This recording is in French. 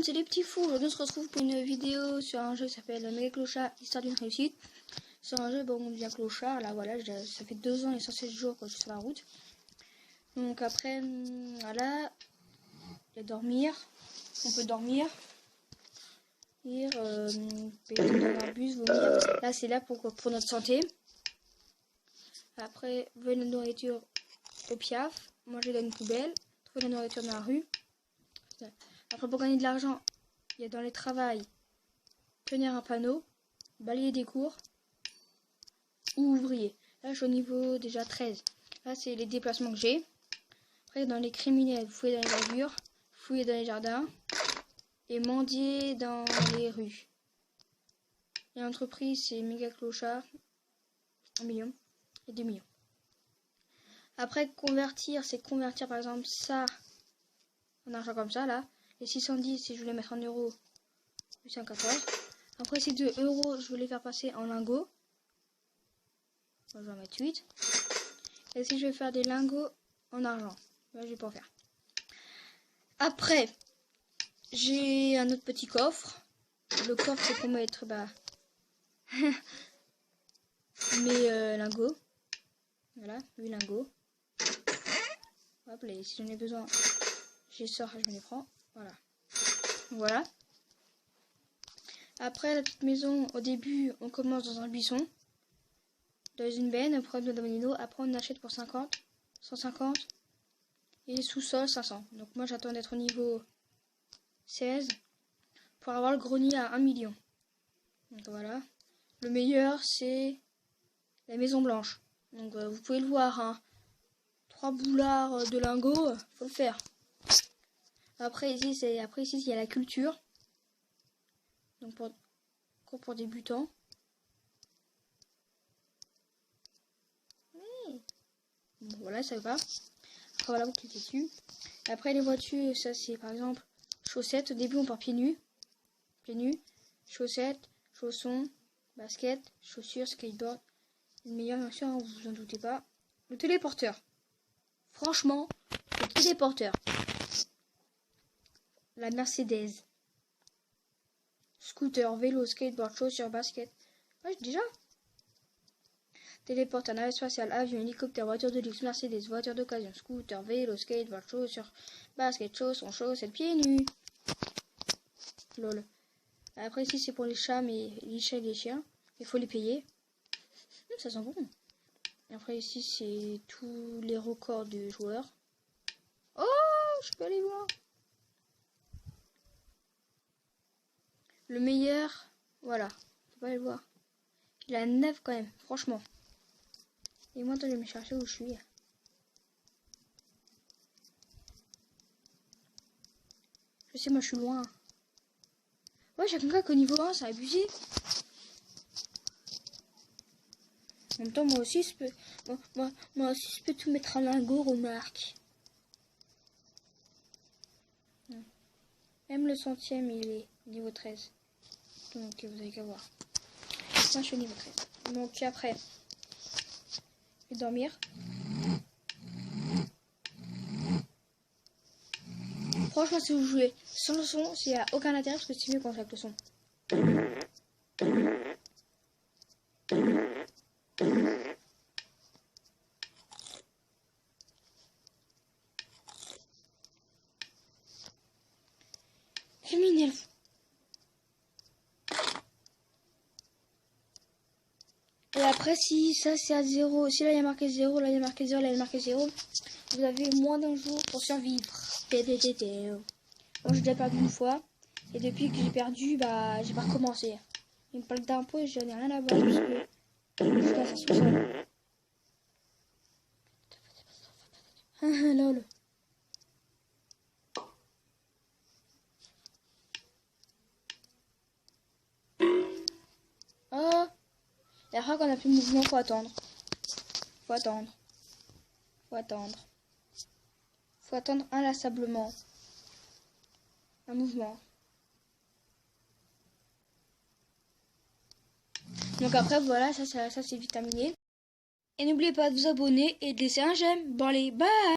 c'est les petits fous. Aujourd'hui on se retrouve pour une vidéo sur un jeu qui s'appelle Méga Clochard, Histoire d'une réussite. C'est un jeu, bon, on devient clochard, là voilà, ça fait 2 ans et 116 jours que je suis sur la route. Donc après, voilà, il y a dormir, on peut dormir, payer dans un bus, vomir. Là c'est là pour notre santé. Après, voler la nourriture au piaf, manger dans une poubelle, trouver la nourriture dans la rue. Après, pour gagner de l'argent, il y a dans les travails, tenir un panneau, balayer des cours ou ouvrier. Là, je suis au niveau déjà 13. Là, c'est les déplacements que j'ai. Après, dans les criminels, fouiller dans les voitures, fouiller dans les jardins et mendier dans les rues. Et l'entreprise, c'est Méga Clochard, 1 million et 2 millions. Après, convertir, c'est convertir par exemple ça en argent comme ça, là. Les 610, si je voulais mettre en euros, 814. Après, ces 2 euros, je vais les faire passer en lingots. Bon, je vais en mettre 8. Et si je vais faire des lingots en argent, là, je vais pas en faire. Après, j'ai un autre petit coffre. Le coffre, c'est pour mettre mes lingots. Voilà, 8 lingots. Hop, là, si j'en ai besoin, je les sors et je me les prends. Voilà. Voilà. Après, la petite maison, au début, on commence dans un buisson, dans une benne, après on donne une eau, après on achète pour 50, 150, et sous-sol 500. Donc moi j'attends d'être au niveau 16 pour avoir le grenier à 1 million. Donc voilà. Le meilleur, c'est la Maison Blanche. Donc vous pouvez le voir, hein. 3 boulards de lingots, faut le faire. Après ici, il y a la culture. Donc cours pour débutants. Bon, voilà, ça va. Après voilà, vous cliquez dessus. Après les voitures, ça c'est par exemple chaussettes. Au début on part pieds nus, chaussettes, chaussons, baskets, chaussures, skateboard. Le meilleur bien sûr, hein, vous vous en doutez pas. Le téléporteur. Franchement, le téléporteur. La Mercedes. Scooter, vélo, skateboard, chaussures, basket. Ouais, déjà. Téléporteur, navette spatiale, avion, hélicoptère, voiture de luxe, Mercedes, voiture d'occasion, scooter, vélo, skateboard, chaussures, basket, chaussons, chaussettes, pieds nus. Lol. Après ici c'est pour les chats, mais les chats et les chiens. Il faut les payer. Ça sent bon. Après ici c'est tous les records de joueurs. Oh, je peux aller voir. Le meilleur, voilà. Faut pas aller voir. Il a 9 quand même, franchement. Et moi, attends, je vais me chercher où je suis. Je sais, moi, je suis loin. Ouais, j'ai quelqu'un qu'au niveau 1, ça a abusé. En même temps, moi aussi, je peux... Moi aussi, je peux tout mettre à lingot, remarque. Même le centième, il est niveau 13. Donc, vous avez qu'à voir. Moi, je suis au niveau 13. Donc, après... Je vais dormir. Franchement, si vous jouez sans le son, il n'y a aucun intérêt parce que c'est mieux quand avec le son. Criminel. Et après, si ça c'est à 0, si là il y a marqué 0, là il y a marqué 0, là il y a marqué 0, vous avez moins d'un jour pour survivre. Moi j'ai déjà perdu une fois, et depuis que j'ai perdu, j'ai pas recommencé. Il me parle d'impôts et j'en ai rien à voir parce que je suis à ça sous-sol. Lol. Oh. Et après quand on a plus de mouvement, faut attendre. Faut attendre inlassablement. Un mouvement. Donc après voilà, ça c'est vite terminé. Et n'oubliez pas de vous abonner et de laisser un j'aime. Bon allez, bye.